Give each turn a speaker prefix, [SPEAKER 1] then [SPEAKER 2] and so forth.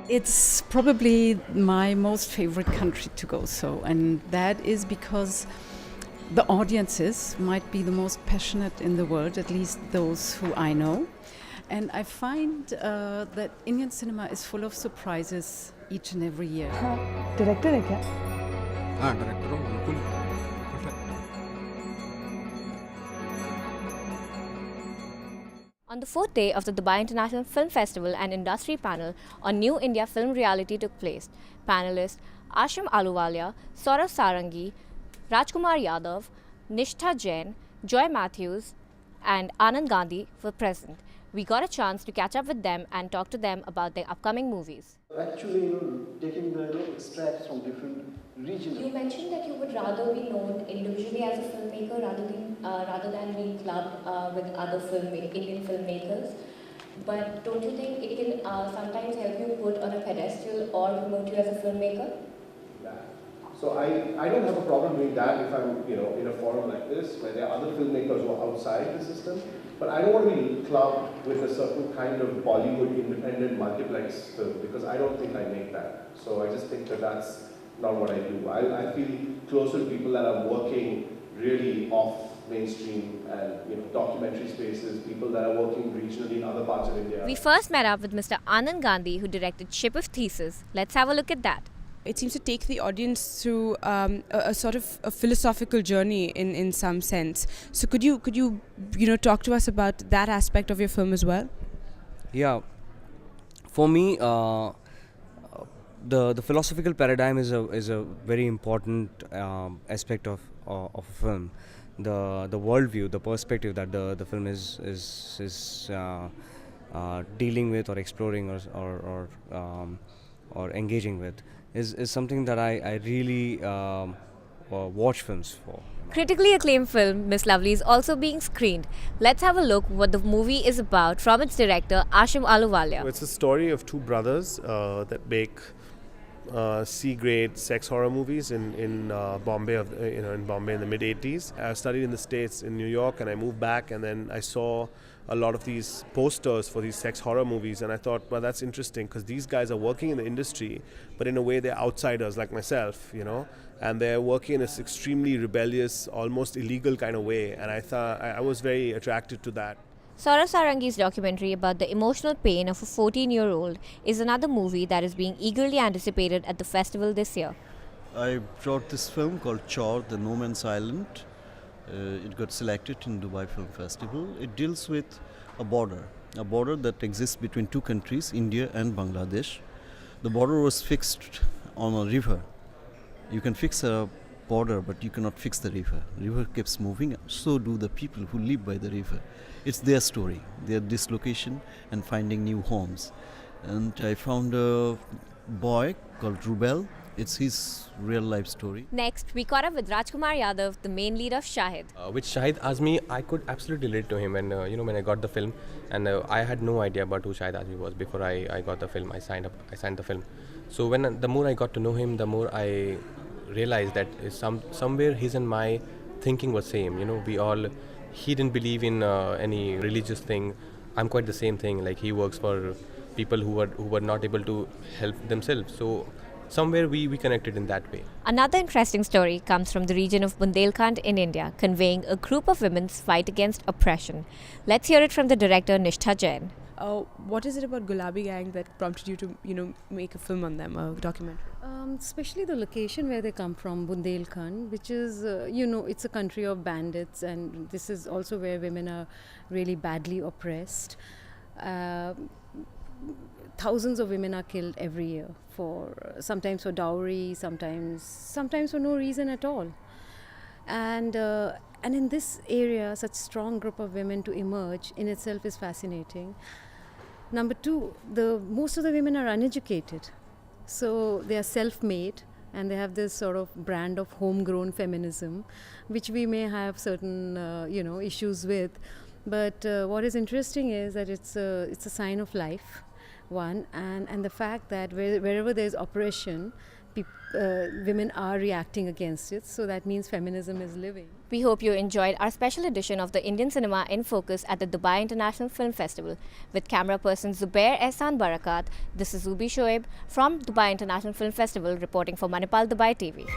[SPEAKER 1] It's probably my most favorite country to go so, and that is because the audiences might be the most passionate in the world, at least those who I know. And I find that Indian cinema is full of surprises each and every year.
[SPEAKER 2] Director है क्या?
[SPEAKER 3] हाँ director हूँ बिल्कुल।
[SPEAKER 4] On the fourth day of the Dubai International Film Festival, an industry panel on New India film reality took place. Panelists Ashim Aluwalia, Saurav Sarangi, Rajkumar Yadav, Nishtha Jain, Joy Matthews and Anand Gandhi were present. We got a chance to catch up with them and talk to them about their upcoming movies.
[SPEAKER 5] Actually, taking the extracts from different regions.
[SPEAKER 4] You mentioned that you would rather be known individually as a filmmaker rather than being clubbed with other Indian filmmakers. But don't you think it can sometimes help you put on a pedestal or promote you as a filmmaker?
[SPEAKER 5] Yeah. So I don't have a problem doing that if I'm in a forum like this where there are other filmmakers who are outside the system. But I don't want to be clubbed with a certain kind of Bollywood independent multiplex film because I don't think I make that. So I just think that that's not what I do. I feel closer to people that are working really off mainstream and documentary spaces, people that are working regionally in other parts of India.
[SPEAKER 4] We first met up with Mr. Anand Gandhi, who directed Ship of Theseus. Let's have a look at that.
[SPEAKER 2] It seems to take the audience through a sort of a philosophical journey in some sense. So could you talk to us about that aspect of your film as well?
[SPEAKER 3] Yeah, for me, the philosophical paradigm is a very important aspect of a film. The worldview, the perspective that the film is dealing with or exploring or engaging with is something that I really watch films for.
[SPEAKER 4] Critically acclaimed film Miss Lovely is also being screened. Let's have a look what the movie is about from its director Ashim Aluwalia.
[SPEAKER 6] It's a story of two brothers that make C-grade sex horror movies in Bombay in Bombay in the mid 80s. I studied in the States in New York and I moved back, and then I saw a lot of these posters for these sex horror movies, and I thought, well, that's interesting because these guys are working in the industry, but in a way they're outsiders like myself, and they're working in this extremely rebellious, almost illegal kind of way, and I thought I was very attracted to that.
[SPEAKER 4] Saurav Sarangi's documentary about the emotional pain of a 14-year-old is another movie that is being eagerly anticipated at the festival this year.
[SPEAKER 7] I brought this film called Chor, The No Man's Island. It got selected in Dubai Film Festival. It deals with a border that exists between two countries, India and Bangladesh. The border was fixed on a river. You can fix a border, but you cannot fix the river. The river keeps moving, so do the people who live by the river. It's their story, their dislocation and finding new homes. And I found a boy called Rubel. It's his real life story.
[SPEAKER 4] Next, we caught up with Rajkumar Yadav, the main lead of Shahid.
[SPEAKER 8] With Shahid Azmi, I could absolutely relate to him, and when I got the film, and I had no idea about who Shahid Azmi was before I got the film. I signed the film. So when the more I got to know him, the more I realized that somewhere his and my thinking was same. He didn't believe in any religious thing. I'm quite the same thing. Like, he works for people who were not able to help themselves. So somewhere we connected in that way.
[SPEAKER 4] Another interesting story comes from the region of Bundelkhand in India, conveying a group of women's fight against oppression. Let's hear it from the director Nishtha Jain.
[SPEAKER 2] What is it about Gulabi Gang that prompted you to make a film on them, a documentary?
[SPEAKER 1] Especially the location where they come from, Bundelkhand, which is, it's a country of bandits, and this is also where women are really badly oppressed. Thousands of women are killed every year sometimes for dowry, sometimes for no reason at all. And in this area, such strong group of women to emerge in itself is fascinating. Number two, most of the women are uneducated, so they are self-made, and they have this sort of brand of homegrown feminism, which we may have certain issues with. But what is interesting is that it's a sign of life. One, and the fact that wherever there's oppression, women are reacting against it. So that means feminism is living.
[SPEAKER 4] We hope you enjoyed our special edition of the Indian Cinema in Focus at the Dubai International Film Festival. With camera person Zubair Ehsan Barakat, this is Zubi Shoaib from Dubai International Film Festival reporting for Manipal Dubai TV.